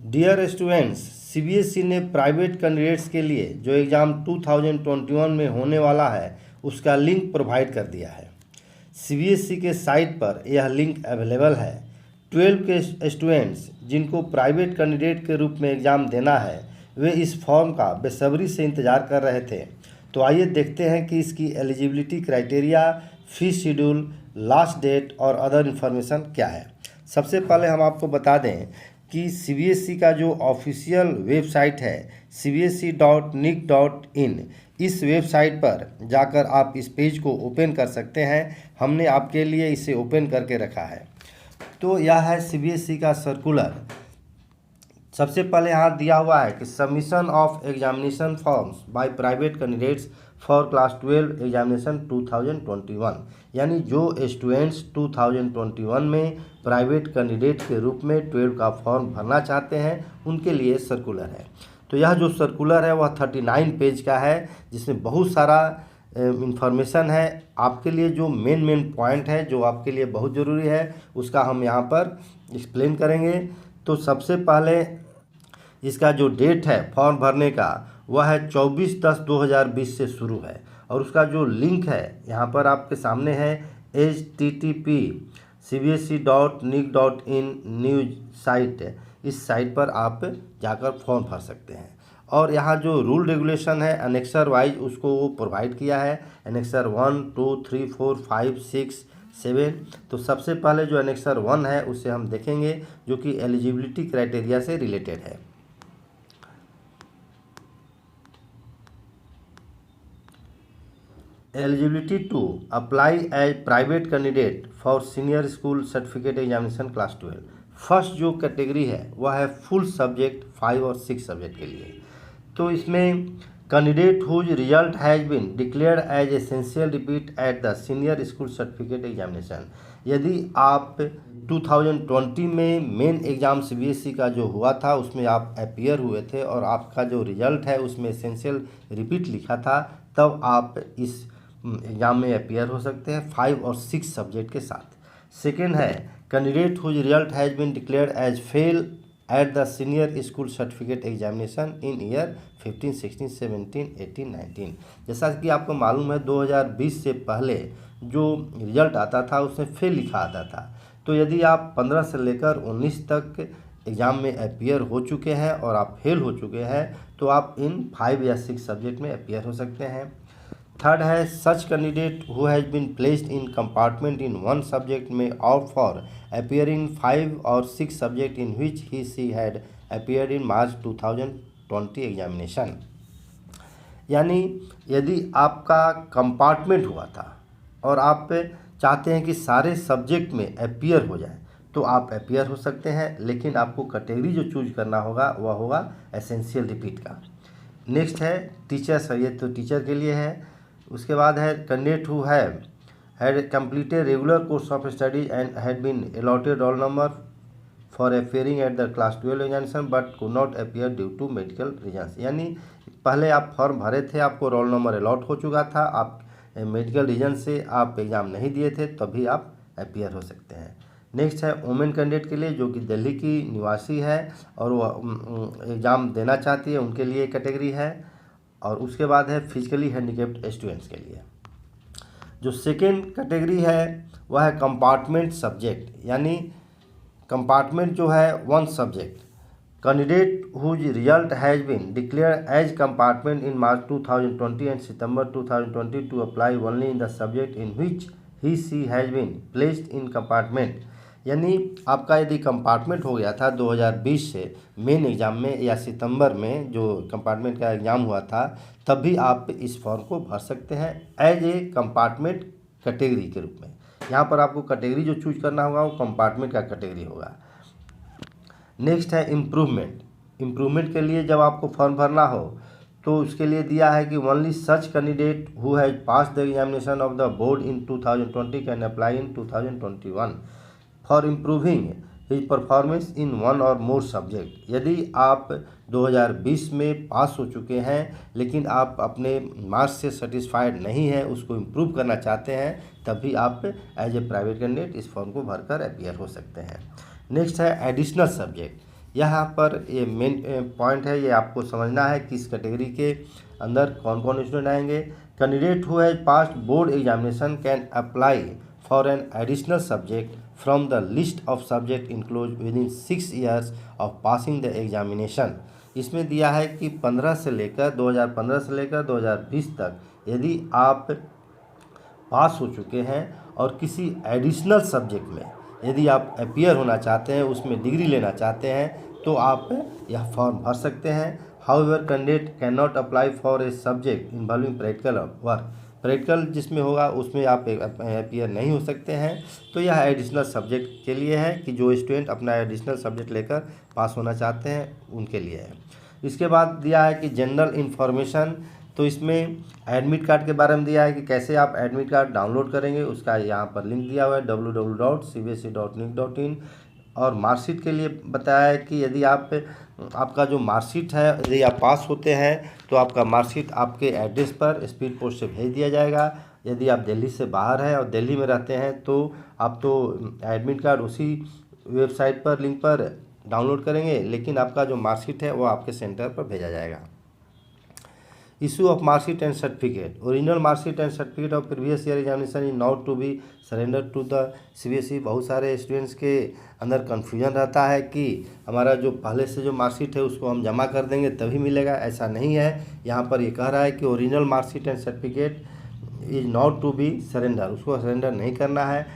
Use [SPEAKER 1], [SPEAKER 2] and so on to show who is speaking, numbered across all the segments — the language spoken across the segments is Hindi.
[SPEAKER 1] डियर स्टूडेंट्स, सीबीएसई ने प्राइवेट कैंडिडेट्स के लिए जो एग्ज़ाम 2021 में होने वाला है उसका लिंक प्रोवाइड कर दिया है। सीबीएसई के साइट पर यह लिंक अवेलेबल है। 12 के स्टूडेंट्स जिनको प्राइवेट कैंडिडेट के रूप में एग्ज़ाम देना है वे इस फॉर्म का बेसब्री से इंतज़ार कर रहे थे। तो आइए देखते हैं कि इसकी eligibility criteria, fee schedule, last date और अदर इन्फॉर्मेशन क्या है। सबसे पहले हम आपको बता दें कि सीबीएसई का जो ऑफिशियल वेबसाइट है cbse.nic.in, इस वेबसाइट पर जाकर आप इस पेज को ओपन कर सकते हैं। हमने आपके लिए इसे ओपन करके रखा है। तो यह है सीबीएसई का सर्कुलर। सबसे पहले यहाँ दिया हुआ है कि submission of examination forms by private candidates for class 12 examination 2021, यानी जो स्टूडेंट्स 2021 में प्राइवेट कैंडिडेट के रूप में 12 का फॉर्म भरना चाहते हैं उनके लिए सर्कुलर है। तो यह जो सर्कुलर है वह 39 पेज का है, जिसमें बहुत सारा इंफॉर्मेशन है। आपके लिए जो मेन पॉइंट है जो आपके लिए बहुत ज़रूरी है उसका हम यहाँ पर एक्सप्लेन करेंगे। तो सबसे पहले इसका जो डेट है फॉर्म भरने का वह है 24/10/2020 से शुरू है, और उसका जो लिंक है यहाँ पर आपके सामने है http://cbse.nic.in न्यूज साइट। इस साइट पर आप जाकर फॉर्म भर सकते हैं। और यहाँ जो रूल रेगुलेशन है अनेक्सर वाइज उसको वो प्रोवाइड किया है, अनेक्सर 1, 2, 3, 4, 5, 6, 7। तो सबसे पहले जो अनेक्सर 1 है उसे हम देखेंगे जो कि एलिजिबिलिटी क्राइटेरिया से रिलेटेड है। Eligibility to apply as private candidate for senior school certificate examination class 12। First जो कैटेगरी है वह है फुल सब्जेक्ट 5 और 6 सब्जेक्ट के लिए। तो इसमें candidate whose result has been declared as essential repeat at the senior school certificate examination. यदि आप 2020 में मेन एग्ज़ाम सीबीएसई का जो हुआ था उसमें आप अपीयर हुए थे और आपका जो रिजल्ट है उसमें एसेंशियल रिपीट लिखा था, तब आप इस एग्ज़ाम में अपीयर हो सकते हैं 5 और 6 सब्जेक्ट के साथ। सेकेंड है candidate whose result has been declared as fail at the senior school certificate examination in year 15, 16, 17, 18, 19। जैसा कि आपको मालूम है 2020 से पहले जो रिजल्ट आता था उसमें फेल लिखा आता था। तो यदि आप 15 से लेकर 19 तक एग्ज़ाम में अपीयर हो चुके हैं और आप फेल हो चुके हैं तो आप इन 5 या 6 सब्जेक्ट में अपीयर हो सकते हैं। थर्ड है such candidate who has been placed in compartment in 1 subject में आउट फॉर अपीयरिंग 5 और 6 subject in which he she had appeared in March 2020 examination. यानी यदि आपका कंपार्टमेंट हुआ था और आप चाहते हैं कि सारे सब्जेक्ट में अपीयर हो जाए तो आप अपीयर हो सकते हैं, लेकिन आपको कैटेगरी जो चूज करना होगा वह होगा एसेंशियल रिपीट का। नेक्स्ट है टीचर्स, ये तो टीचर के लिए है। उसके बाद है candidate who had completed regular course of studies and had been allotted roll number for appearing at the class 12 examination but could not appear due to medical reasons. यानी पहले आप फॉर्म भरे थे, आपको रोल नंबर अलॉट हो चुका था, आप मेडिकल रीजन से आप एग्ज़ाम नहीं दिए थे, तभी आप अपीयर हो सकते हैं। नेक्स्ट है वुमेन कैंडिडेट के लिए जो कि दिल्ली की निवासी है और वह एग्ज़ाम देना चाहती है, उनके लिए कैटेगरी है। और उसके बाद है फिजिकली हैंडीकैप्ड स्टूडेंट्स के लिए। जो सेकेंड कैटेगरी है वह है कंपार्टमेंट सब्जेक्ट, यानी कंपार्टमेंट जो है 1 subject. Candidate whose result has been declared as compartment in March 2020 and September 2020 to apply only in the subject in which he she has been placed in compartment. यानी आपका यदि कंपार्टमेंट हो गया था 2020 से मेन एग्ज़ाम में या सितंबर में जो कंपार्टमेंट का एग्ज़ाम हुआ था, तब भी आप इस फॉर्म को भर सकते हैं एज ए कंपार्टमेंट कैटेगरी के रूप में। यहाँ पर आपको कैटेगरी जो चूज करना होगा वो कंपार्टमेंट का कैटेगरी होगा। नेक्स्ट है इम्प्रूवमेंट के लिए जब आपको फॉर्म भरना हो तो उसके लिए दिया है कि only such candidate who has pass the examination of the board in 2020 can apply in 2021 for improving his performance in 1 और मोर सब्जेक्ट। यदि आप 2020 में पास हो चुके हैं लेकिन आप अपने मार्क्स से सेटिस्फाइड नहीं हैं, उसको इम्प्रूव करना चाहते हैं, तभी आप एज ए प्राइवेट कैंडिडेट इस फॉर्म को भरकर अपीयर हो सकते हैं। नेक्स्ट है एडिशनल सब्जेक्ट, यहाँ पर ये मेन पॉइंट है, ये आपको समझना है कि इस कैटेगरी के अंदर कौन कौन स्टूडेंट आएंगे। Candidate who has passed board examination can apply for an additional subject from the list of subject include with in 6 years of passing the examination. इसमें दिया है कि 2015 से लेकर 2020 तक यदि आप पास हो चुके हैं और किसी एडिशनल सब्जेक्ट में यदि आप अपीयर होना चाहते हैं, उसमें डिग्री लेना चाहते हैं, तो आप यह फॉर्म भर सकते हैं। However candidate can not apply for a subject involving practical work. Practical जिसमें होगा उसमें आप अपीयर नहीं हो सकते हैं। तो यह एडिशनल सब्जेक्ट के लिए है कि जो स्टूडेंट अपना एडिशनल सब्जेक्ट लेकर पास होना चाहते हैं उनके लिए है। इसके बाद दिया है कि जनरल इन्फॉर्मेशन, तो इसमें एडमिट कार्ड के बारे में दिया है कि कैसे आप एडमिट कार्ड डाउनलोड करेंगे, उसका यहाँ पर लिंक दिया हुआ है www.cbse.nic.in। और मार्कशीट के लिए बताया है कि यदि आपका जो मार्कशीट है, यदि आप पास होते हैं तो आपका मार्कशीट आपके एड्रेस पर स्पीड पोस्ट से भेज दिया जाएगा। यदि आप दिल्ली से बाहर हैं और दिल्ली में रहते हैं तो आप तो एडमिट कार्ड उसी वेबसाइट पर लिंक पर डाउनलोड करेंगे, लेकिन आपका जो मार्कशीट है वो आपके सेंटर पर भेजा जाएगा। Issue of marksheet and certificate, original marksheet and certificate of previous year examination is not to be surrender to the CBSE. बहुत सारे स्टूडेंट्स के अंदर कन्फ्यूजन रहता है कि हमारा जो पहले से जो मार्कशीट है उसको हम जमा कर देंगे तभी मिलेगा, ऐसा नहीं है। यहाँ पर ये कह रहा है कि original marksheet and certificate is not to be surrender, उसको सरेंडर नहीं करना है।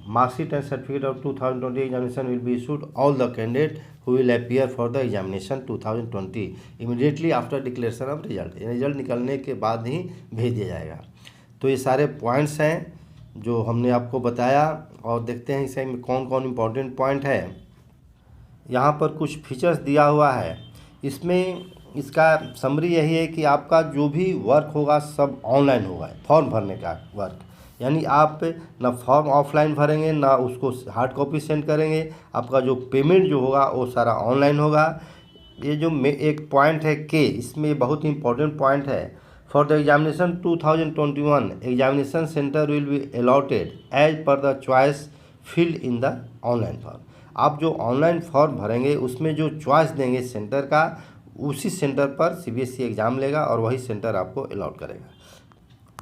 [SPEAKER 1] Marksheet and certificate of 2020 examination will be issued all the candidate who will appear for the examination 2020 immediately after declaration of result। Result निकलने के बाद ही भेज दिया जाएगा। तो ये सारे पॉइंट्स हैं जो हमने आपको बताया, और देखते हैं इसमें कौन कौन इम्पोर्टेंट पॉइंट है। यहाँ पर कुछ फीचर्स दिया हुआ है, इसमें इसका समरी यही है कि आपका जो भी वर्क होगा सब ऑनलाइन होगा। फॉर्म भरने का वर्क, यानी आप ना फॉर्म ऑफलाइन भरेंगे ना उसको हार्ड कॉपी सेंड करेंगे, आपका जो पेमेंट जो होगा वो सारा ऑनलाइन होगा। ये जो एक पॉइंट है के, इसमें बहुत ही इंपॉर्टेंट पॉइंट है। For the examination 2021 examination centre will be allotted as per the choice filled in the online form. आप जो ऑनलाइन फॉर्म भरेंगे उसमें जो चॉइस देंगे सेंटर का, उसी सेंटर पर सीबीएसई एग्ज़ाम लेगा और वही सेंटर आपको अलॉट करेगा।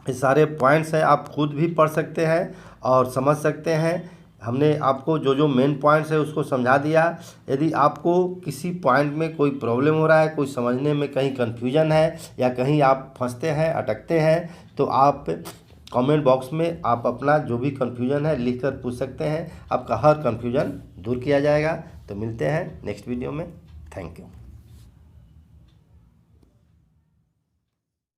[SPEAKER 1] ये सारे पॉइंट्स हैं, आप खुद भी पढ़ सकते हैं और समझ सकते हैं। हमने आपको जो जो मेन पॉइंट्स है उसको समझा दिया। यदि आपको किसी पॉइंट में कोई प्रॉब्लम हो रहा है, कोई समझने में कहीं कन्फ्यूजन है या कहीं आप फंसते हैं, अटकते हैं, तो आप कमेंट बॉक्स में आप अपना जो भी कन्फ्यूजन है लिख कर पूछ सकते हैं। आपका हर कन्फ्यूजन दूर किया जाएगा। तो मिलते हैं नेक्स्ट वीडियो में। Thank you.